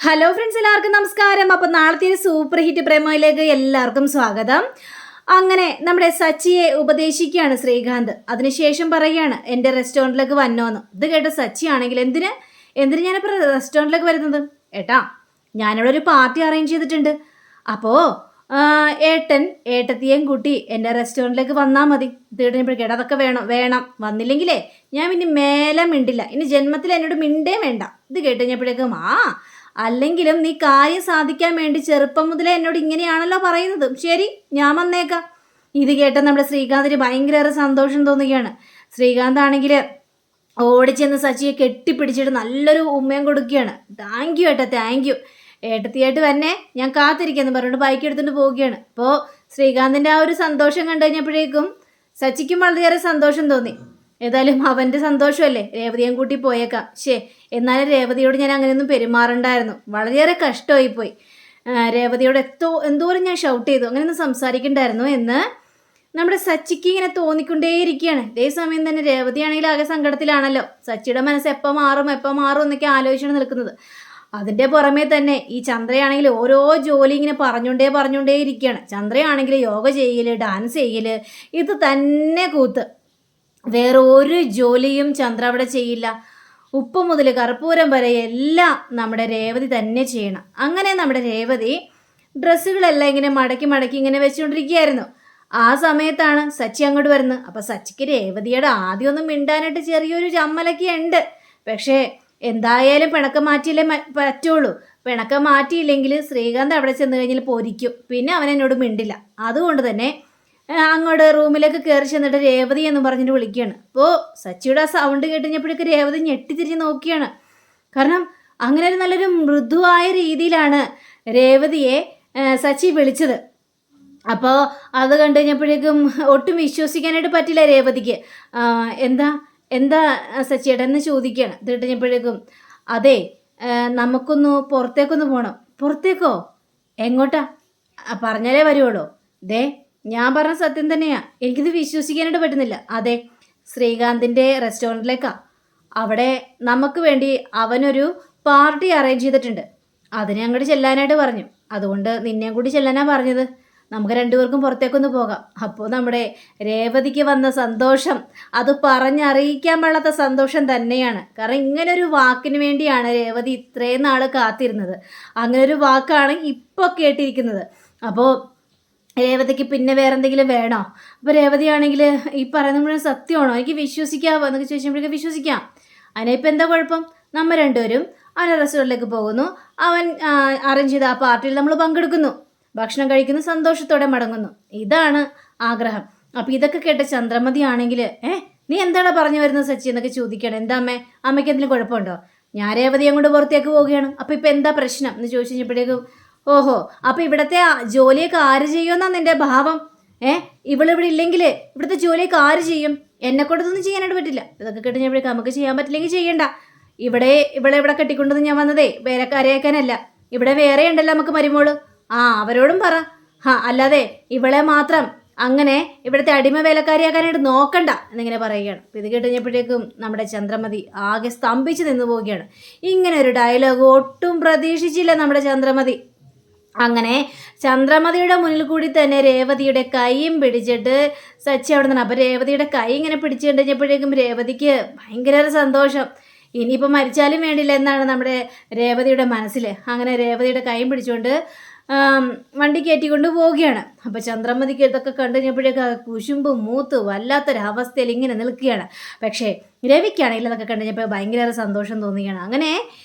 Hello friends, എല്ലാവർക്കും നമസ്കാരം. അപ്പം നാളത്തെ ഒരു സൂപ്പർ ഹിറ്റ് പ്രേമയിലേക്ക് എല്ലാവർക്കും സ്വാഗതം. അങ്ങനെ നമ്മുടെ സച്ചിയെ ഉപദേശിക്കുകയാണ് ശ്രീകാന്ത്. അതിനുശേഷം പറയുകയാണ് എൻ്റെ റെസ്റ്റോറൻറ്റിലേക്ക് വന്നോന്ന്. ഇത് കേട്ട് സച്ചി ആണെങ്കിൽ എന്തിന് ഞാനിപ്പോൾ റെസ്റ്റോറൻറ്റിലേക്ക് വരുന്നത്? ഏട്ടാ, ഞാനിവിടെ ഒരു പാർട്ടി അറേഞ്ച് ചെയ്തിട്ടുണ്ട്. അപ്പോൾ ഏട്ടത്തിയേയും കൂട്ടി എൻ്റെ റെസ്റ്റോറൻറ്റിലേക്ക് വന്നാൽ മതി. തീർച്ചയായിട്ടും അതൊക്കെ വേണം വന്നില്ലെങ്കിലേ ഞാൻ പിന്നെ മേലെ മിണ്ടില്ല. ഇനി ജന്മത്തിൽ എന്നോട് മിണ്ടേ വേണ്ട. ഇത് കേട്ട് കഴിഞ്ഞപ്പോഴേക്കും അല്ലെങ്കിലും നീ കാര്യം സാധിക്കാൻ വേണ്ടി ചെറുപ്പം മുതലേ എന്നോട് ഇങ്ങനെയാണല്ലോ പറയുന്നത്. ശരി, ഞാൻ വന്നേക്കാം. ഇത് കേട്ട നമ്മുടെ ശ്രീകാന്തിന് ഭയങ്കര സന്തോഷം തോന്നുകയാണ്. ശ്രീകാന്ത് ആണെങ്കിൽ ഓടിച്ചെന്ന് സച്ചിയെ കെട്ടിപ്പിടിച്ചിട്ട് നല്ലൊരു ഉമ്മയും കൊടുക്കുകയാണ്. താങ്ക് യു ഏട്ടാ, താങ്ക് യു. ഏട്ടത്തിയായിട്ട് തന്നെ ഞാൻ കാത്തിരിക്കുന്നു പറഞ്ഞിട്ട് ബൈക്ക് എടുത്തുകൊണ്ട് പോവുകയാണ്. അപ്പോൾ ശ്രീകാന്തിൻ്റെ ആ ഒരു സന്തോഷം കണ്ടു കഴിഞ്ഞപ്പോഴേക്കും സച്ചിക്കും വളരെയേറെ സന്തോഷം തോന്നി. ഏതായാലും അവൻ്റെ സന്തോഷമല്ലേ, രേവതിയും കൂട്ടി പോയേക്കാം. എന്നാലും രേവതിയോട് ഞാൻ അങ്ങനെയൊന്നും പെരുമാറണ്ടായിരുന്നു. വളരെയേറെ കഷ്ടമായിപ്പോയി. രേവതിയോട് എന്തോരം ഞാൻ ഷൗട്ട് ചെയ്തു, അങ്ങനെയൊന്നും സംസാരിക്കണ്ടായിരുന്നു എന്ന് നമ്മുടെ സച്ചിക്ക് ഇങ്ങനെ തോന്നിക്കൊണ്ടേയിരിക്കുകയാണ്. ഇതേ സമയം തന്നെ രേവതിയാണെങ്കിൽ ആകെ സങ്കടത്തിലാണല്ലോ. സച്ചിയുടെ മനസ്സ് എപ്പോൾ മാറും എന്നൊക്കെ ആലോചിച്ചാണ് നിൽക്കുന്നത്. അതിൻ്റെ പുറമേ തന്നെ ഈ ചന്ദ്രയാണെങ്കിൽ ഓരോ ജോലി ഇങ്ങനെ പറഞ്ഞുകൊണ്ടേ ഇരിക്കുകയാണ്. ചന്ദ്രയാണെങ്കിൽ യോഗ ചെയ്യൽ, ഡാൻസ് ചെയ്യൽ, ഇത് തന്നെ കൂത്ത്. വേറെ ഒരു ജോലിയും ചന്ദ്ര അവിടെ ചെയ്യില്ല. ഉപ്പ് മുതൽ കർപ്പൂരം വരെ എല്ലാം നമ്മുടെ രേവതി തന്നെ ചെയ്യണം. അങ്ങനെ നമ്മുടെ രേവതി ഡ്രസ്സുകളെല്ലാം ഇങ്ങനെ മടക്കി ഇങ്ങനെ വെച്ചുകൊണ്ടിരിക്കുകയായിരുന്നു. ആ സമയത്താണ് സച്ചി അങ്ങോട്ട് വരുന്നത്. അപ്പം സച്ചിക്ക് രേവതിയുടെ ആദ്യമൊന്നും മിണ്ടാനായിട്ട് ചെറിയൊരു ചമ്മലൊക്കെ ഉണ്ട്. പക്ഷേ എന്തായാലും പിണക്കം മാറ്റിയില്ലേ പറ്റുള്ളൂ. പിണക്കം മാറ്റിയില്ലെങ്കിൽ ശ്രീകാന്ത് അവിടെ ചെന്ന് കഴിഞ്ഞാൽ പൊരിക്കും. പിന്നെ അവൻ എന്നോട് മിണ്ടില്ല. അതുകൊണ്ട് തന്നെ അങ്ങോട്ട് റൂമിലേക്ക് കയറി ചെന്നിട്ട് രേവതി എന്ന് പറഞ്ഞിട്ട് വിളിക്കുകയാണ്. അപ്പോൾ സച്ചിയുടെ ആ സൗണ്ട് കേട്ടുകഴിഞ്ഞപ്പോഴേക്ക് രേവതി ഞെട്ടിത്തിരിഞ്ഞ് നോക്കിയാണ്. കാരണം അങ്ങനെ ഒരു നല്ലൊരു മൃദുവായ രീതിയിലാണ് രേവതിയെ സച്ചി വിളിച്ചത്. അപ്പോൾ അത് കണ്ടു കഴിഞ്ഞപ്പോഴേക്കും ഒട്ടും വിശ്വസിക്കാനായിട്ട് പറ്റില്ല രേവതിക്ക്. എന്താ സച്ചിയേട്ടൻ എന്ന് ചോദിക്കുകയാണ്. ഇത് കഴിഞ്ഞപ്പോഴേക്കും അതെ, നമുക്കൊന്ന് പുറത്തേക്കൊന്ന് പോകണം. പുറത്തേക്കോ? എങ്ങോട്ടാ? പറഞ്ഞാലേ വരുവുള്ളൂ. ഞാൻ പറഞ്ഞ സത്യം തന്നെയാ, എനിക്കിത് വിശ്വസിക്കാനായിട്ട് പറ്റുന്നില്ല. അതെ, ശ്രീകാന്തിൻ്റെ റെസ്റ്റോറൻറ്റിലേക്കാ. അവിടെ നമുക്ക് വേണ്ടി അവനൊരു പാർട്ടി അറേഞ്ച് ചെയ്തിട്ടുണ്ട്. അതിനെ അങ്ങോട്ട് ചെല്ലാനായിട്ട് പറഞ്ഞു. അതുകൊണ്ട് നിന്നെയും കൂടി ചെല്ലാനാണ് പറഞ്ഞത്. നമുക്ക് രണ്ടുപേർക്കും പുറത്തേക്കൊന്ന് പോകാം. അപ്പോൾ നമ്മുടെ രേവതിക്ക് വന്ന സന്തോഷം അത് പറഞ്ഞറിയിക്കാൻ പാടാത്ത സന്തോഷം തന്നെയാണ്. കാരണം ഇങ്ങനൊരു വാക്കിന് വേണ്ടിയാണ് രേവതി ഇത്രയും നാൾ കാത്തിരുന്നത്. അങ്ങനൊരു വാക്കാണ് ഇപ്പോൾ കേട്ടിരിക്കുന്നത്. അപ്പോൾ രേവതിക്ക് പിന്നെ വേറെ എന്തെങ്കിലും വേണോ? അപ്പോൾ രേവതിയാണെങ്കിൽ ഈ പറയുന്ന മുഴുവൻ സത്യമാണോ, എനിക്ക് വിശ്വസിക്കാമോ എന്നൊക്കെ ചോദിച്ചപ്പോഴേക്കും വിശ്വസിക്കാം. അതിനിപ്പോൾ എന്താ കുഴപ്പം? നമ്മൾ രണ്ടുപേരും അവൻ്റെ റെസ്റ്റോറൻറ്റിലേക്ക് പോകുന്നു. അവൻ അറേഞ്ച് ചെയ്ത ആ പാർട്ടിയിൽ നമ്മൾ പങ്കെടുക്കുന്നു, ഭക്ഷണം കഴിക്കുന്നു, സന്തോഷത്തോടെ മടങ്ങുന്നു. ഇതാണ് ആഗ്രഹം. അപ്പോൾ ഇതൊക്കെ കേട്ട ചന്ദ്രമതി ആണെങ്കിൽ നീ എന്താണ് പറഞ്ഞു വരുന്നത് സച്ചി എന്നൊക്കെ ചോദിക്കുകയാണ്. എന്താ അമ്മയ്ക്ക് എന്തെങ്കിലും കുഴപ്പമുണ്ടോ? ഞാൻ രേവതി അങ്ങോട്ട് പുറത്തേക്ക് പോവുകയാണ്. അപ്പോൾ ഇപ്പോൾ എന്താ പ്രശ്നം എന്ന് ചോദിച്ചു കഴിഞ്ഞപ്പോഴേക്കും ഓഹോ, അപ്പോൾ ഇവിടുത്തെ ജോലിയൊക്കെ ആര് ചെയ്യുമെന്നാണ് നിൻ്റെ ഭാവം? ഇവളിവിടെ ഇല്ലെങ്കിൽ ഇവിടുത്തെ ജോലിയൊക്കെ ആര് ചെയ്യും? എന്നെക്കൊണ്ടൊന്നും ചെയ്യാനായിട്ട് പറ്റില്ല. ഇതൊക്കെ കേട്ടുകഴിഞ്ഞപ്പോഴേക്കും നമുക്ക് ചെയ്യാൻ പറ്റില്ലെങ്കിൽ ചെയ്യണ്ട. ഇവിടെ കെട്ടിക്കൊണ്ടത് ഞാൻ വന്നതേ വേറെ കരയാക്കാനല്ല. ഇവിടെ വേറെ ഉണ്ടല്ലോ നമുക്ക് മരുമോള്. അവരോടും പറ. അല്ലാതെ ഇവളെ മാത്രം അങ്ങനെ ഇവിടുത്തെ അടിമ വേലക്കാരിയാക്കാനായിട്ട് നോക്കണ്ട എന്നിങ്ങനെ പറയുകയാണ്. ഇത് കേട്ടുകഴിഞ്ഞപ്പോഴേക്കും നമ്മുടെ ചന്ദ്രമതി ആകെ സ്തംഭിച്ച് നിന്ന് പോവുകയാണ്. ഇങ്ങനെ ഒരു ഡയലോഗ് ഒട്ടും പ്രതീക്ഷിച്ചില്ല നമ്മുടെ ചന്ദ്രമതി. അങ്ങനെ ചന്ദ്രമതിയുടെ മുന്നിൽ കൂടി തന്നെ രേവതിയുടെ കൈയും പിടിച്ചിട്ട് സച്ചി അവിടെ നിന്ന്. അപ്പോൾ രേവതിയുടെ കൈ ഇങ്ങനെ പിടിച്ചു കഴിഞ്ഞപ്പോഴേക്കും രേവതിക്ക് ഭയങ്കര സന്തോഷം. ഇനിയിപ്പോൾ മരിച്ചാലും വേണ്ടില്ല എന്നാണ് നമ്മുടെ രേവതിയുടെ മനസ്സിൽ. അങ്ങനെ രേവതിയുടെ കൈയും പിടിച്ചുകൊണ്ട് വണ്ടി കയറ്റിക്കൊണ്ട് പോവുകയാണ്. അപ്പോൾ ചന്ദ്രമതിക്ക് ഇതൊക്കെ കണ്ടു കഴിഞ്ഞപ്പോഴേക്ക് കുശുമ്പ് മൂത്ത് വല്ലാത്തൊരവസ്ഥയിൽ ഇങ്ങനെ നിൽക്കുകയാണ്. പക്ഷേ രവിക്കാണെങ്കിൽ ഇതൊക്കെ കണ്ടു കഴിഞ്ഞപ്പോൾ ഭയങ്കര സന്തോഷം തോന്നുകയാണ്. അങ്ങനെ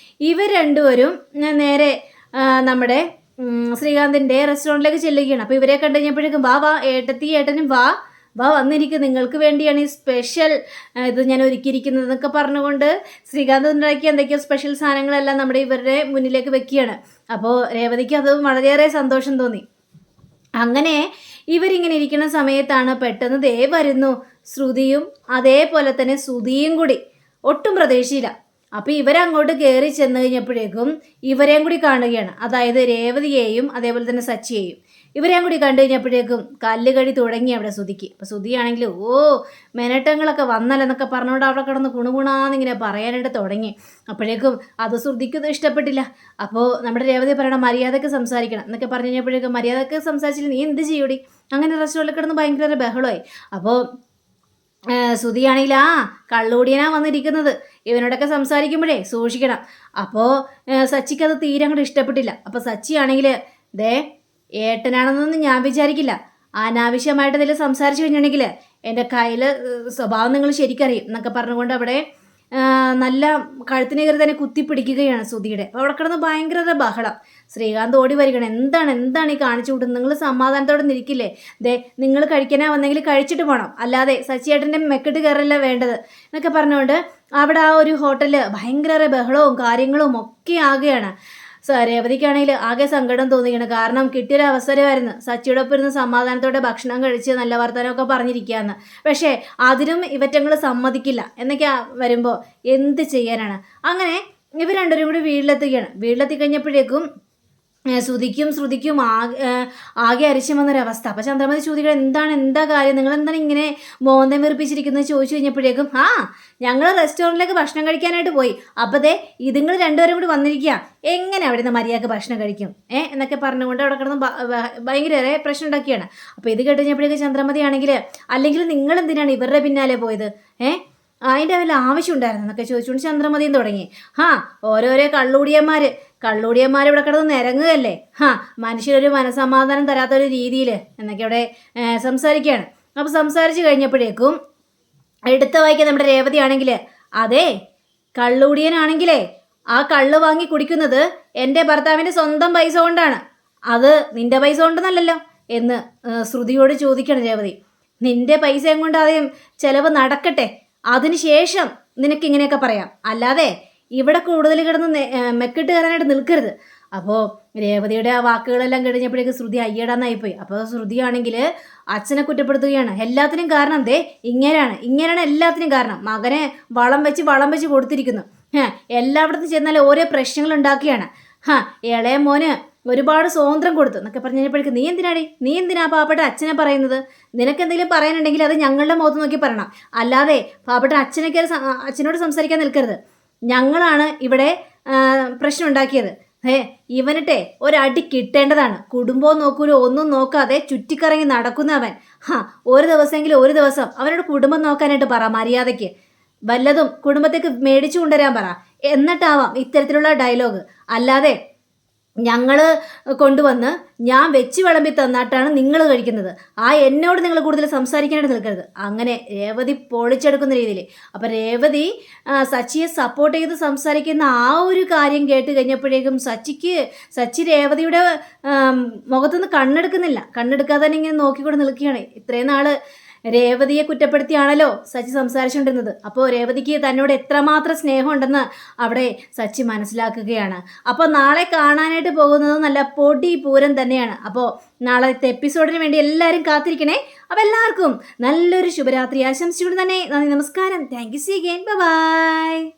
ഇവർ രണ്ടുപേരും നേരെ നമ്മുടെ ശ്രീകാന്തിൻ്റെ റെസ്റ്റോറൻറ്റിലേക്ക് ചെല്ലുകയാണ്. അപ്പോൾ ഇവരെ കണ്ടു കഴിഞ്ഞപ്പോഴേക്കും ഏട്ടനും വാ വന്നിരിക്കും, നിങ്ങൾക്ക് വേണ്ടിയാണ് ഈ സ്പെഷ്യൽ ഇത് ഞാൻ ഒരുക്കിയിരിക്കുന്നത് എന്നൊക്കെ പറഞ്ഞുകൊണ്ട് ശ്രീകാന്ത് ഉണ്ടാക്കിയ എന്തൊക്കെയോ സ്പെഷ്യൽ സാധനങ്ങളെല്ലാം നമ്മുടെ ഇവരുടെ മുന്നിലേക്ക് വെക്കുകയാണ്. അപ്പോൾ രേവതിക്ക് അത് വളരെയേറെ സന്തോഷം തോന്നി. അങ്ങനെ ഇവരിങ്ങനെ ഇരിക്കുന്ന സമയത്താണ് പെട്ടെന്ന് വരുന്നു ശ്രുതിയും അതേപോലെ തന്നെ സുധിയും കൂടി. ഒട്ടും പ്രതീക്ഷയില്ല. അപ്പോൾ ഇവരങ്ങോട്ട് കയറി ചെന്ന് കഴിഞ്ഞപ്പോഴേക്കും ഇവരെയും കൂടി കാണുകയാണ്. അതായത് രേവതിയെയും അതേപോലെ തന്നെ സച്ചിയെയും. ഇവരെയും കൂടി കണ്ടു കഴിഞ്ഞപ്പോഴേക്കും കല്ലുകടി തുടങ്ങി അവിടെ സുധിക്ക്. അപ്പോൾ സുധിയാണെങ്കിൽ മെനട്ടങ്ങളൊക്കെ വന്നല്ലെന്നൊക്കെ പറഞ്ഞുകൊണ്ട് അവിടെ കിടന്ന് കുണുകുണാന്നിങ്ങനെ പറയാനായിട്ട് തുടങ്ങി. അപ്പോഴേക്കും അത് ശ്രുതിക്കും ഇഷ്ടപ്പെട്ടില്ല. അപ്പോൾ നമ്മുടെ രേവതി പറയണം മര്യാദയ്ക്ക് സംസാരിക്കണം എന്നൊക്കെ പറഞ്ഞു കഴിഞ്ഞപ്പോഴേക്കും മര്യാദയ്ക്ക് സംസാരിച്ചില്ല നീ എന്ത് ചെയ്യൂടി, അങ്ങനെ റെസ്റ്റോറൻറ്റിൽ കിടന്ന് ഭയങ്കര ബഹളമായി. അപ്പോൾ സുധിയാണെങ്കിൽ കള്ളുകൂടിയനാ വന്നിരിക്കുന്നത്, ഇവനോടൊക്കെ സംസാരിക്കുമ്പോഴേ സൂക്ഷിക്കണം. അപ്പോൾ സച്ചിക്ക് അത് തീരെ അങ്ങോട്ട് ഇഷ്ടപ്പെട്ടില്ല. അപ്പോൾ സച്ചിയാണെങ്കിൽ ദേ ഏട്ടനാണെന്നൊന്നും ഞാൻ വിചാരിക്കില്ല, അനാവശ്യമായിട്ട് എന്തെങ്കിലും സംസാരിച്ചു കഴിഞ്ഞിട്ടുണ്ടെങ്കിൽ എൻ്റെ കയ്യിൽ സ്വഭാവം നിങ്ങൾ ശരിക്കറിയും എന്നൊക്കെ പറഞ്ഞുകൊണ്ട് അവിടെ നല്ല കഴുത്തിന് കയറി തന്നെ കുത്തിപ്പിടിക്കുകയാണ് സുധിയുടെ. അപ്പോൾ അവിടെ കിടന്ന് ഭയങ്കര ബഹളം. ശ്രീകാന്ത് ഓടി വരികയാണ്. എന്താണ് ഈ കാണിച്ചു കൂട്ടുന്നത്, നിങ്ങൾ സമാധാനത്തോടെ നിൽക്കില്ലേ, ദേ നിങ്ങൾ കഴിക്കാനാ വന്നെങ്കിൽ കഴിച്ചിട്ട് പോകണം, അല്ലാതെ സച്ചിയേട്ടൻ്റെ മെക്കിട്ട് കയറല്ല വേണ്ടത് എന്നൊക്കെ പറഞ്ഞുകൊണ്ട് അവിടെ ആ ഒരു ഹോട്ടലിൽ ഭയങ്കര ബഹളവും കാര്യങ്ങളും ഒക്കെ ആകുകയാണ്. രേവതിക്കാണെങ്കിൽ ആകെ സങ്കടം തോന്നിയാണ്. കാരണം കിട്ടിയൊരു അവസരമായിരുന്നു സച്ചിയോടൊപ്പം ഇരുന്ന് സമാധാനത്തോടെ ഭക്ഷണം കഴിച്ച് നല്ല വർത്തമാനമൊക്കെ പറഞ്ഞിരിക്കുകയെന്ന്. പക്ഷേ അതിനും ഇവറ്റങ്ങൾ സമ്മതിക്കില്ല എന്നൊക്കെ വരുമ്പോൾ എന്ത് ചെയ്യാനാണ്. അങ്ങനെ ഇവർ രണ്ടുപേരും കൂടി വീട്ടിലെത്തുകയാണ്. വീട്ടിലെത്തി കഴിഞ്ഞപ്പോഴേക്കും ശ്രുതിക്കും ആകെ അരിശം വന്നൊരവസ്ഥ. അപ്പോൾ ചന്ദ്രമതി ചോദിക്കണം എന്താ കാര്യം, നിങ്ങളെന്താണ് ഇങ്ങനെ മോന്തം വീർപ്പിച്ചിരിക്കുന്നത് ചോദിച്ചു കഴിഞ്ഞപ്പോഴേക്കും ഞങ്ങൾ റെസ്റ്റോറൻറ്റിലേക്ക് ഭക്ഷണം കഴിക്കാനായിട്ട് പോയി, അപ്പോൾ ദേ ഇതുങ്ങൾ രണ്ടുപേരും കൂടി വന്നിരിക്കുക, എങ്ങനെ അവിടെ നിന്ന് മര്യാദക്ക് ഭക്ഷണം കഴിക്കും എന്നൊക്കെ പറഞ്ഞുകൊണ്ട് അവിടെ കിടന്ന് ഭയങ്കര പ്രശ്നം ഉണ്ടാക്കിയാണ്. അപ്പോൾ ഇത് കേട്ട് കഴിഞ്ഞപ്പോഴേക്കും ചന്ദ്രമതി ആണെങ്കിൽ അല്ലെങ്കിൽ നിങ്ങൾ എന്തിനാണ് ഇവരുടെ പിന്നാലെ പോയത്, അതിൻ്റെ വല്ല ആവശ്യം ഉണ്ടായിരുന്നു എന്നൊക്കെ ചോദിച്ചുകൊണ്ട് ചന്ദ്രമതിയും തുടങ്ങി. ഓരോരോ കള്ളുകൂടിയന്മാർ ഇവിടെ കിടന്ന് നിരങ്ങുകയല്ലേ, മനുഷ്യരൊരു മനസമാധാനം തരാത്തൊരു രീതിയിൽ എന്നൊക്കെ അവിടെ സംസാരിക്കുകയാണ്. അപ്പോൾ സംസാരിച്ച് കഴിഞ്ഞപ്പോഴേക്കും എടുത്ത വായിക്കാൻ നമ്മുടെ രേവതി ആണെങ്കിൽ അതെ കള്ളുകൂടിയനാണെങ്കിലേ ആ കള്ള് വാങ്ങി കുടിക്കുന്നത് എൻ്റെ ഭർത്താവിൻ്റെ സ്വന്തം പൈസ കൊണ്ടാണ്, അത് നിൻ്റെ പൈസ കൊണ്ടെന്നല്ലല്ലോ എന്ന് ശ്രുതിയോട് ചോദിക്കണം രേവതി. നിൻ്റെ പൈസയും കൊണ്ട് ആദ്യം ചിലവ് നടക്കട്ടെ, അതിനുശേഷം നിനക്ക് ഇങ്ങനെയൊക്കെ പറയാം, അല്ലാതെ ഇവിടെ കൂടുതൽ കിടന്ന് മെക്കിട്ട് കയറാനായിട്ട് നിൽക്കരുത്. അപ്പോൾ രേവതിയുടെ ആ വാക്കുകളെല്ലാം കഴിഞ്ഞപ്പോഴേക്ക് ശ്രുതി അയ്യടാന്നായിപ്പോയി. അപ്പോൾ ശ്രുതിയാണെങ്കിൽ അച്ഛനെ കുറ്റപ്പെടുത്തുകയാണ്. എല്ലാത്തിനും കാരണം ഇങ്ങനെയാണ് എല്ലാത്തിനും കാരണം, മകനെ വളം വെച്ച് കൊടുത്തിരിക്കുന്നു, എല്ലായിടത്തും ചെന്നാൽ ഓരോ പ്രശ്നങ്ങൾ ഉണ്ടാക്കിയാണ്, ഇളയ മോന് ഒരുപാട് സ്വാതന്ത്ര്യം കൊടുത്തു എന്നൊക്കെ പറഞ്ഞു കഴിഞ്ഞപ്പോഴേക്ക് നീ എന്തിനാ പാവപ്പെട്ട അച്ഛനെ പറയുന്നത്, നിനക്ക് എന്തെങ്കിലും പറയാനുണ്ടെങ്കിൽ അത് ഞങ്ങളുടെ മുഖത്ത് നോക്കി പറയണം, അല്ലാതെ പാവപ്പെട്ട അച്ഛനോട് സംസാരിക്കാൻ നിൽക്കരുത്. ഞങ്ങളാണ് ഇവിടെ പ്രശ്നം ഉണ്ടാക്കിയത്, ഇവനിട്ടെ ഒരടി കിട്ടേണ്ടതാണ്. കുടുംബവും നോക്കൂല, ഒന്നും നോക്കാതെ ചുറ്റിക്കറങ്ങി നടക്കുന്നവൻ, ഒരു ദിവസം അവനോട് കുടുംബം നോക്കാനായിട്ട് പറ, മര്യാദയ്ക്ക് വല്ലതും കുടുംബത്തേക്ക് മേടിച്ചു കൊണ്ടുവരാൻ പറ, എന്നിട്ടാവാം ഇത്തരത്തിലുള്ള ഡയലോഗ്, അല്ലാതെ ഞങ്ങൾ കൊണ്ടുവന്ന് ഞാൻ വെച്ച് വിളമ്പി തന്നിട്ടാണ് നിങ്ങൾ കഴിക്കുന്നത്, എന്നോട് നിങ്ങൾ കൂടുതൽ സംസാരിക്കാനായിട്ട് നിൽക്കരുത്. അങ്ങനെ രേവതി പൊളിച്ചെടുക്കുന്ന രീതിയിൽ. അപ്പം രേവതി സച്ചിയെ സപ്പോർട്ട് ചെയ്ത് സംസാരിക്കുന്ന ആ ഒരു കാര്യം കേട്ട് കഴിഞ്ഞപ്പോഴേക്കും സച്ചി രേവതിയുടെ മുഖത്തുനിന്ന് കണ്ണെടുക്കാതെ തന്നെ ഇങ്ങനെ നോക്കിക്കൊണ്ട് നിൽക്കുകയാണ്. ഇത്രയും നാൾ രേവതിയെ കുറ്റപ്പെടുത്തിയാണല്ലോ സച്ചി സംസാരിച്ചുകൊണ്ടിരുന്നത്. അപ്പോൾ രേവതിക്ക് തന്നോട് എത്രമാത്രം സ്നേഹമുണ്ടെന്ന് അവിടെ സച്ചി മനസ്സിലാക്കുകയാണ്. അപ്പോൾ നാളെ കാണാനായിട്ട് പോകുന്നത് നല്ല പൊടി പൂരം തന്നെയാണ്. അപ്പോൾ നാളത്തെ എപ്പിസോഡിന് വേണ്ടി എല്ലാവരും കാത്തിരിക്കണേ. അപ്പോൾ എല്ലാവർക്കും നല്ലൊരു ശുഭരാത്രി ആശംസിച്ചുകൊണ്ട് തന്നെ നന്ദി, നമസ്കാരം, thank you, see again, by.